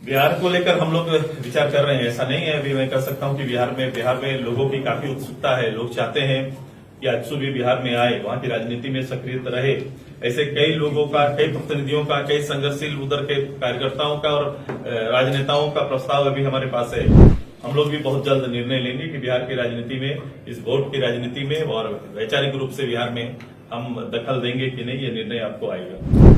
बिहार को लेकर हम लोग विचार कर रहे हैं। ऐसा नहीं है, अभी मैं कह सकता हूं कि बिहार में लोगों की काफी उत्सुकता है। लोग चाहते हैं कि आजसू भी बिहार में आए, वहां की राजनीति में सक्रिय रहे। ऐसे कई लोगों का, कई प्रतिनिधियों का, कई संघर्षशील उधर के कार्यकर्ताओं का और राजनेताओं का प्रस्ताव अभी हमारे पास है। हम लोग भी बहुत जल्द निर्णय लेंगे कि बिहार की राजनीति में, इस वोट की राजनीति में और वैचारिक रूप से बिहार में हम दखल देंगे कि नहीं, ये निर्णय आपको आएगा।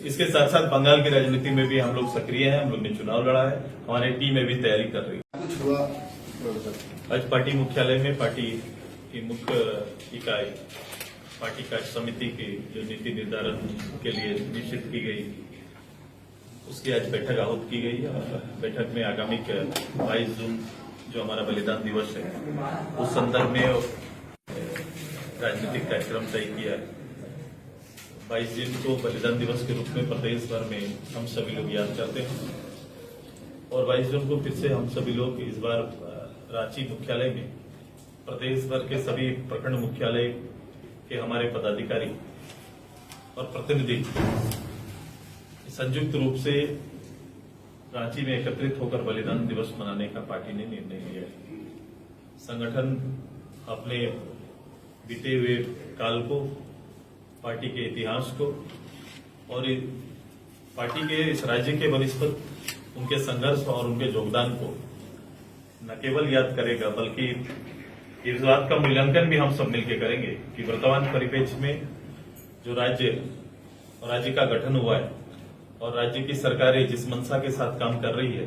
इसके साथ साथ बंगाल की राजनीति में भी हम लोग सक्रिय हैं। हम लोग ने चुनाव लड़ा है, हमारी टीम भी तैयारी कर रही है। आज पार्टी मुख्यालय में पार्टी की मुख्य इकाई, पार्टी कार्य समिति की जो नीति निर्धारण के लिए निश्चित की गई, उसकी आज बैठक आहूत की गई। बैठक में आगामी 22 जून जो हमारा बलिदान दिवस है, उस संदर्भ में राजनीतिक कार्यक्रम तय किया है। 22 जून को बलिदान दिवस के रूप में प्रदेश भर में हम सभी लोग याद करते हैं और 22 जून को फिर से हम सभी लोग इस बार रांची मुख्यालय में प्रदेश भर के सभी प्रखंड मुख्यालय के हमारे पदाधिकारी और प्रतिनिधि संयुक्त रूप से रांची में एकत्रित होकर बलिदान दिवस मनाने का पार्टी ने निर्णय लिया है। संगठन अपने बीते हुए काल को, पार्टी के इतिहास को और पार्टी के इस राज्य के बनिस्पत उनके संघर्ष और उनके योगदान को न केवल याद करेगा, बल्कि इस बात का मूल्यांकन भी हम सब मिलकर करेंगे कि वर्तमान परिप्रेक्ष्य में जो राज्य का गठन हुआ है और राज्य की सरकारें जिस मंशा के साथ काम कर रही है,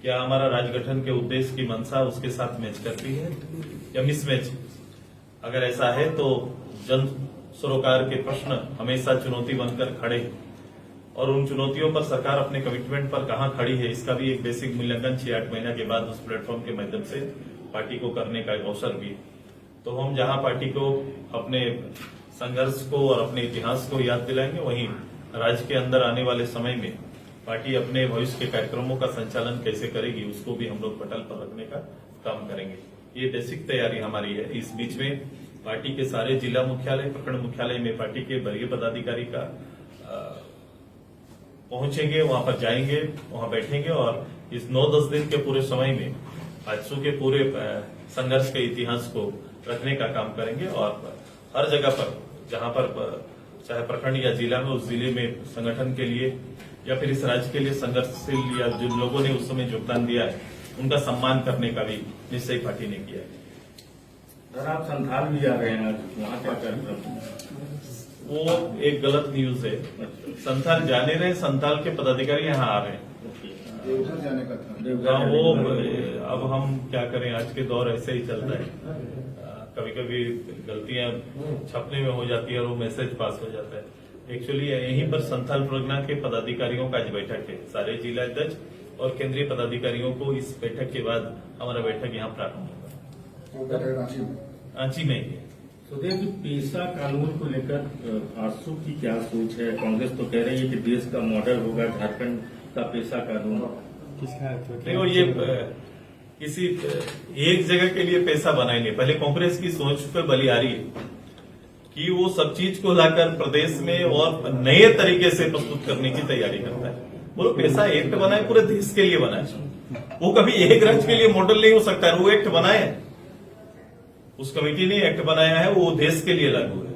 क्या हमारा राज्य गठन के उद्देश्य की मंशा उसके साथ मैच करती है या मिसमैच? अगर ऐसा है तो जन सरोकार के प्रश्न हमेशा चुनौती बनकर खड़े और उन चुनौतियों पर सरकार अपने कमिटमेंट पर कहां खड़ी है, इसका भी एक बेसिक मूल्यांकन 6-8 महीना के बाद उस प्लेटफॉर्म के माध्यम से पार्टी को करने का एक अवसर भी। तो हम जहां पार्टी को अपने संघर्ष को और अपने इतिहास को याद दिलाएंगे, वहीं राज्य के अंदर आने वाले समय में पार्टी अपने भविष्य के कार्यक्रमों का संचालन कैसे करेगी, उसको भी हम लोग पटल पर रखने का काम करेंगे। ये बेसिक तैयारी हमारी है। इस बीच में पार्टी के सारे जिला मुख्यालय, प्रखंड मुख्यालय में पार्टी के वरीय पदाधिकारी का पहुंचेंगे, वहां पर जाएंगे, वहां बैठेंगे और इस 9-10 दिन के पूरे समय में आजसू के पूरे संघर्ष के इतिहास को रखने का काम करेंगे और हर जगह पर जहां पर चाहे प्रखंड या जिला में, उस जिले में संगठन के लिए या फिर इस राज्य के लिए संघर्षशील या जिन लोगों ने उस समय योगदान दिया है, उनका सम्मान करने का भी निश्चय पार्टी ने किया है। सर, आप संथाल भी जा रहे हैं, वहाँ क्या कार्यक्रम? वो एक गलत न्यूज है। संथाल जाने रहे, संथाल के पदाधिकारी यहाँ आ रहे हैं। देवघर जाने का था। वो अब हम क्या करें, आज के दौर ऐसे ही चलता है। कभी कभी गलतियां छपने में हो जाती है और वो मैसेज पास हो जाता है। एक्चुअली यहीं पर संथाल परगना के पदाधिकारियों का आज बैठक है। सारे जिला अध्यक्ष और केंद्रीय पदाधिकारियों को इस बैठक के बाद हमारा बैठक यहाँ प्रारंभ होगा। रांची में ही। सुदेव जी, पेशा कानून को लेकर आजसू की क्या सोच है? कांग्रेस तो कह रही है कि देश का मॉडल होगा झारखंड का पेशा कानून। देखो, ये किसी एक जगह के लिए पैसा बनाए नहीं। पहले कांग्रेस की सोच पे बलिहारी है कि वो सब चीज को लाकर प्रदेश में और नए तरीके से प्रस्तुत करने की तैयारी करता है। बोलो, पैसा एक्ट बनाए, पूरे देश के लिए बनाए। वो कभी एक राज्य के लिए मॉडल नहीं हो सकता। वो एक्ट बनाए, उस कमेटी ने एक्ट बनाया है, वो देश के लिए लागू है।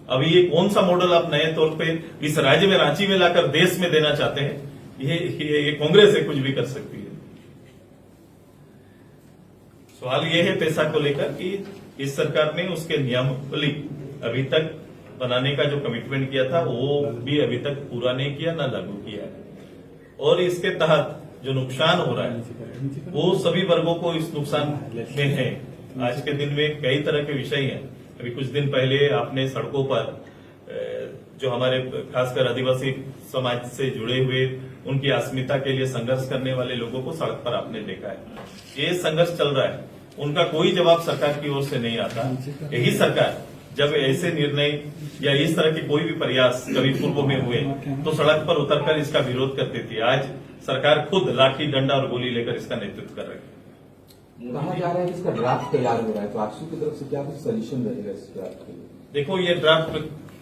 अभी ये कौन सा मॉडल आप नए तौर पे इस राज्य में, रांची में लाकर देश में देना चाहते हैं? ये कांग्रेस है, कुछ भी कर सकती है। सवाल ये है पैसा को लेकर कि इस सरकार ने उसके नियमावली अभी तक बनाने का जो कमिटमेंट किया था, वो भी अभी तक पूरा नहीं किया, ना लागू किया है। और इसके तहत जो नुकसान हो रहा है, वो सभी वर्गों को इस नुकसान में है। आज के दिन में कई तरह के विषय हैं। अभी कुछ दिन पहले आपने सड़कों पर जो हमारे खासकर आदिवासी समाज से जुड़े हुए, उनकी अस्मिता के लिए संघर्ष करने वाले लोगों को सड़क पर आपने देखा है। ये संघर्ष चल रहा है, उनका कोई जवाब सरकार की ओर से नहीं आता। यही सरकार जब ऐसे निर्णय या इस तरह के कोई भी प्रयास कभी पूर्व में हुए तो सड़क पर उतरकर इसका विरोध करती थी। आज सरकार खुद लाठी, डंडा और गोली लेकर इसका नेतृत्व कर रही है। कहा जा रहा है कि इसका ड्राफ्ट तैयार हो रहा है, तो आजसू की तरफ से क्या कुछ सॉल्यूशन रहेगा इस ड्राफ्ट के लिए? देखो, ये ड्राफ्ट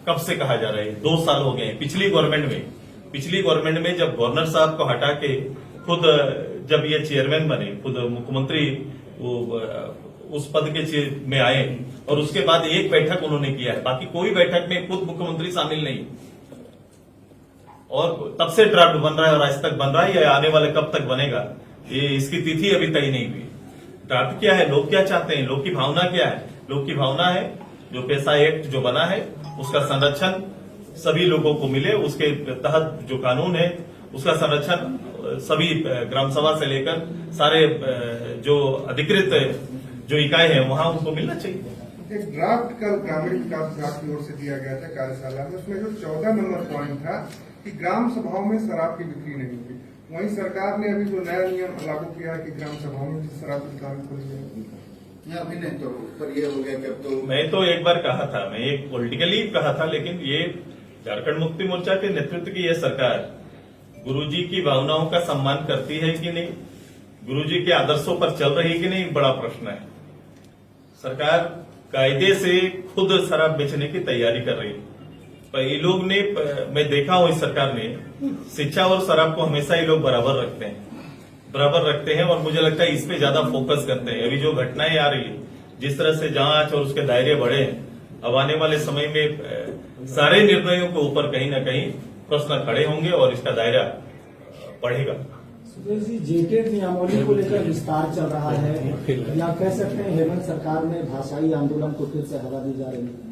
कब से कहा जा रहा है? 2 साल हो गए। पिछली गवर्नमेंट में जब गवर्नर साहब को हटा के खुद जब ये चेयरमैन बने, खुद मुख्यमंत्री वो उस पद के में आए और उसके बाद एक बैठक उन्होंने किया है, बाकी कोई बैठक में खुद मुख्यमंत्री शामिल नहीं। और तब से ड्राफ्ट बन रहा है और आज तक बन रहा है, या आने वाले कब तक बनेगा, ये इसकी तिथि अभी तय नहीं हुई। ड्राफ्ट क्या है, लोग क्या चाहते हैं, लोग की भावना क्या है? लोग की भावना है जो पेशा एक्ट जो बना है उसका संरक्षण सभी लोगों को मिले, उसके तहत जो कानून है उसका संरक्षण सभी ग्राम सभा से लेकर सारे जो अधिकृत जो इकाई है वहां उनको मिलना चाहिए। एक ड्राफ्ट कल ग्रामीण विकास विभाग की ओर से दिया गया था कार्यशाला में, उसमें जो 14 नंबर पॉइंट था कि ग्राम सभाओं में शराब की बिक्री नहीं होगी। वहीं सरकार ने अभी जो नया नियम लागू किया है कि ग्राम सभाओं में शराब की दुकान खोली जाएगी, अभी नहीं तो पर ये हो गया कि अब तो मैं तो एक बार कहा था, मैं एक पॉलिटिकली कहा था, लेकिन ये झारखंड मुक्ति मोर्चा के नेतृत्व की यह सरकार गुरुजी की भावनाओं का सम्मान करती है कि नहीं, गुरुजी के आदर्शों पर चल रही है कि नहीं, बड़ा प्रश्न है। सरकार कायदे से खुद शराब बेचने की तैयारी कर रही है। पर ये लोग ने, मैं देखा हूं इस सरकार ने शिक्षा और शराब को हमेशा ये लोग बराबर रखते हैं और मुझे लगता है इस पे ज्यादा फोकस करते हैं। अभी जो घटनाएं आ रही है, जिस तरह से जांच और उसके दायरे बढ़े हैं, अब आने वाले समय में सारे निर्णयों के ऊपर कहीं न कहीं प्रश्न खड़े होंगे और इसका दायरा बढ़ेगा। सुरेश जी, जेटेड नियमावली को लेकर विस्तार चल रहा है, या कह सकते हैं हेमंत सरकार में भाषाई आंदोलन को फिर से हवा दी जा रही है?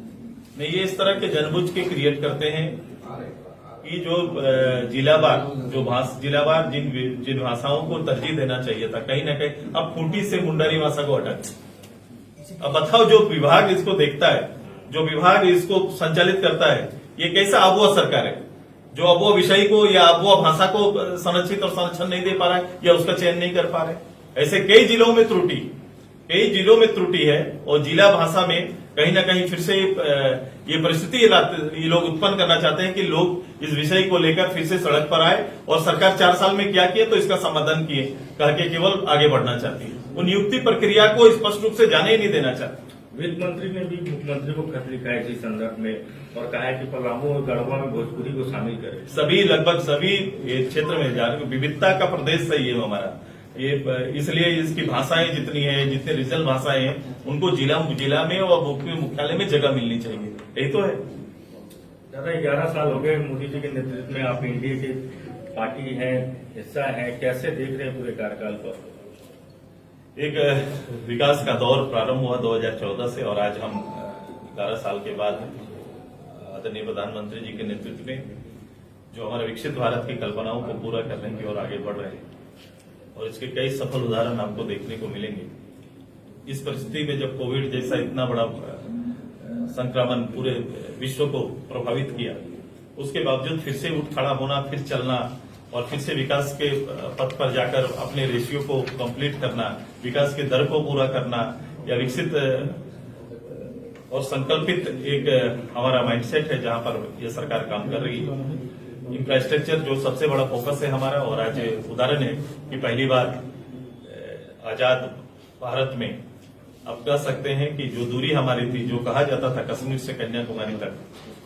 नहीं, ये इस तरह के जानबूझ के क्रिएट करते हैं कि जो जिलावार जिलावार जिन भाषाओं को तरजीह देना चाहिए था, कहीं ना कहीं अब खूंटी से मुंडारी भाषा को हटा दिया। अब बताओ, जो विभाग इसको देखता है, जो विभाग इसको संचालित करता है, ये कैसा अबुआ सरकार है जो अबुआ विषय को या अबुआ भाषा को संरक्षित और संरक्षण नहीं दे पा रहा है या उसका चयन नहीं कर पा रहे। ऐसे कई जिलों में त्रुटि है और जिला भाषा में कहीं ना कहीं फिर से ये परिस्थिति ये लोग उत्पन्न करना चाहते हैं कि लोग इस विषय को लेकर फिर से सड़क पर आए और सरकार 4 साल में क्या किए तो इसका समाधान किए कह के केवल आगे बढ़ना चाहती है। वो नियुक्ति प्रक्रिया को स्पष्ट रूप से जाने ही नहीं देना चाहती। वित्त मंत्री ने भी मुख्यमंत्री को खत लिखा है इस संदर्भ में और कहा है कि पलामू और गढ़वा में भोजपुरी को शामिल करें। लगभग सभी क्षेत्र में विविधता का प्रदेश है ये हमारा, ये इसलिए इसकी भाषाएं जितनी है, जितने रीजनल भाषाएं हैं, उनको जिला में और मुख्यालय में जगह मिलनी चाहिए। यही तो है। दादा, 11 साल हो गए मोदी जी के नेतृत्व में, आप एनडीए की पार्टी है, हिस्सा है, कैसे देख रहे हैं पूरे कार्यकाल पर? एक विकास का दौर प्रारंभ हुआ 2014 से और आज हम 11 साल के बाद आदरणीय प्रधानमंत्री जी के नेतृत्व में जो हमारे विकसित भारत की कल्पनाओं को पूरा करने की ओर आगे बढ़ रहे हैं और इसके कई सफल उदाहरण आपको देखने को मिलेंगे। इस परिस्थिति में जब कोविड जैसा इतना बड़ा संक्रमण पूरे विश्व को प्रभावित किया, उसके बावजूद फिर से उठ खड़ा होना, फिर चलना और फिर से विकास के पथ पर जाकर अपने रेशियो को कंप्लीट करना, विकास के दर को पूरा करना, या विकसित और संकल्पित एक हमारा माइंडसेट है जहां पर यह सरकार काम कर रही है। इंफ्रास्ट्रक्चर जो सबसे बड़ा फोकस है हमारा, और आज उदाहरण है कि पहली बार आजाद भारत में अब कह सकते हैं कि जो दूरी हमारी थी, जो कहा जाता था कश्मीर से कन्याकुमारी तक,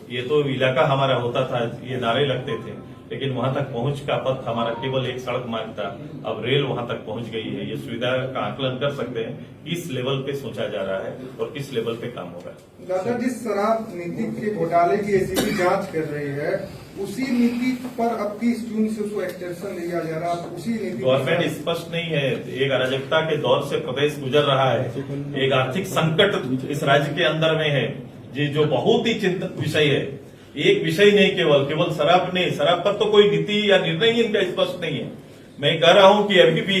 ये तो इलाका हमारा होता था, ये नारे लगते थे, लेकिन वहां तक पहुंच का पथ हमारा केवल एक सड़क मार्ग था, अब रेल वहां तक पहुंच गई है। ये सुविधा का आकलन कर सकते हैं किस लेवल पे सोचा जा रहा है और किस लेवल पे काम हो रहा है। दादा, जिस शराब नीति के घोटाले की एसीबी जांच कर रही है, उसी नीति पर अब 30 जून से उसको एक्सटेंशन दिया जा रहा है। उसी नीति गवर्नमेंट स्पष्ट नहीं है। एक अराजकता के दौर से प्रदेश गुजर रहा है, एक आर्थिक संकट इस राज्य के अंदर में है, जो बहुत ही चिंतित विषय है। एक विषय नहीं, केवल शराब नहीं, शराब पर तो कोई नीति या निर्णय ही इनका स्पष्ट नहीं है। मैं कह रहा हूं कि अभी भी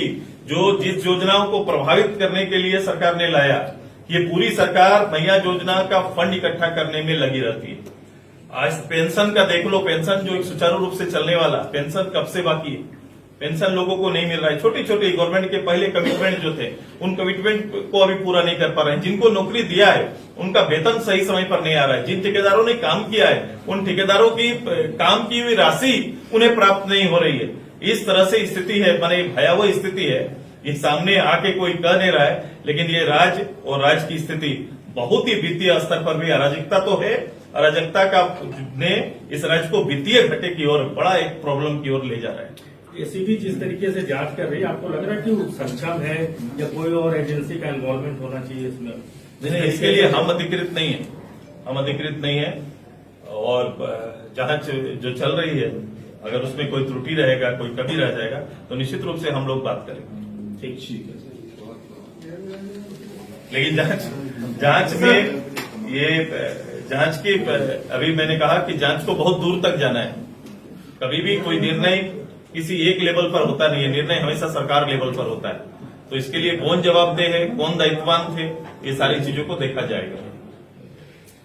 जिस योजनाओं को प्रभावित करने के लिए सरकार ने लाया, ये पूरी सरकार नया योजना का फंड इकट्ठा करने में लगी रहती है। आज पेंशन का देख लो, पेंशन जो एक सुचारू रूप से चलने वाला पेंशन कब से बाकी है, पेंशन लोगों को नहीं मिल रहा है। छोटी छोटी गवर्नमेंट के पहले कमिटमेंट जो थे, उन कमिटमेंट को अभी पूरा नहीं कर पा रहे हैं। जिनको नौकरी दिया है उनका वेतन सही समय पर नहीं आ रहा है। जिन ठेकेदारों ने काम किया है, उन ठेकेदारों की काम की हुई राशि उन्हें प्राप्त नहीं हो रही है। इस तरह से स्थिति है, माने भयावह स्थिति है। ये सामने आके कोई कह नहीं रहा है, लेकिन ये राज्य और राज्य की स्थिति बहुत ही वित्तीय स्तर पर भी अराजकता तो है। अराजकता का ने इस राज्य को वित्तीय घाटे की ओर, बड़ा एक प्रॉब्लम की ओर ले जा रहा है। एसीबी जिस तरीके से जांच कर रही है, आपको लग रहा है कि वो सक्षम है या कोई और एजेंसी का इन्वॉल्वमेंट होना चाहिए इसमें? नहीं, इसके लिए हम अधिकृत नहीं है, हम अधिकृत नहीं है। और जांच जो चल रही है, अगर उसमें कोई त्रुटि रहेगा, कोई कमी रह जाएगा, तो निश्चित रूप से हम लोग बात करेंगे। ठीक है। लेकिन जांच में ये जांच की, अभी मैंने कहा कि जांच को बहुत दूर तक जाना है। कभी भी कोई निर्णय किसी एक लेवल पर होता नहीं है, निर्णय हमेशा सरकार लेवल पर होता है। तो इसके लिए कौन जवाबदेह है, कौन दायित्ववान थे, ये सारी चीजों को देखा जाएगा।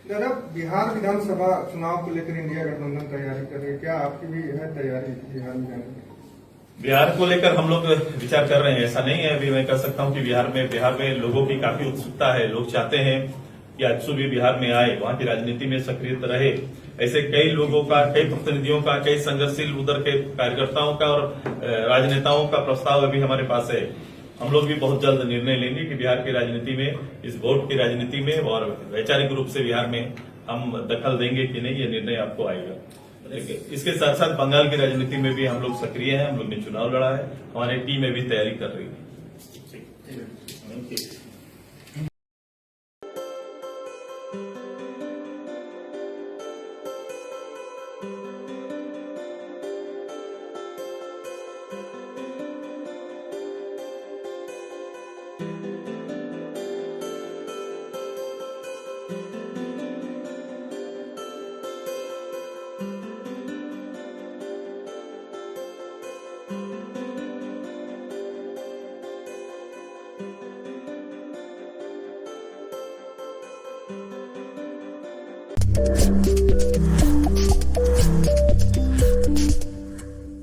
दादा, बिहार विधानसभा चुनाव को लेकर इंडिया गठबंधन तैयारी कर रही है, क्या आपकी भी है तैयारी बिहार में जाने की? बिहार को लेकर हम लोग विचार कर रहे हैं, ऐसा नहीं है। अभी मैं कह सकता हूं कि बिहार में लोगों की काफी उत्सुकता है। लोग चाहते हैं कि आजसू भी बिहार में आए, वहां की राजनीति में सक्रिय रहे। ऐसे कई लोगों का, कई प्रतिनिधियों का, कई संघर्षशील उधर के कार्यकर्ताओं का और राजनेताओं का प्रस्ताव अभी हमारे पास है। हम लोग भी बहुत जल्द निर्णय लेंगे कि बिहार की राजनीति में, इस वोट की राजनीति में और वैचारिक रूप से बिहार में हम दखल देंगे कि नहीं, ये निर्णय आपको आएगा। इसके साथ साथ बंगाल की राजनीति में भी हम लोग सक्रिय हैं। हम लोग ने चुनाव लड़ा है, हमारी टीम भी तैयारी कर रही है। Thank you.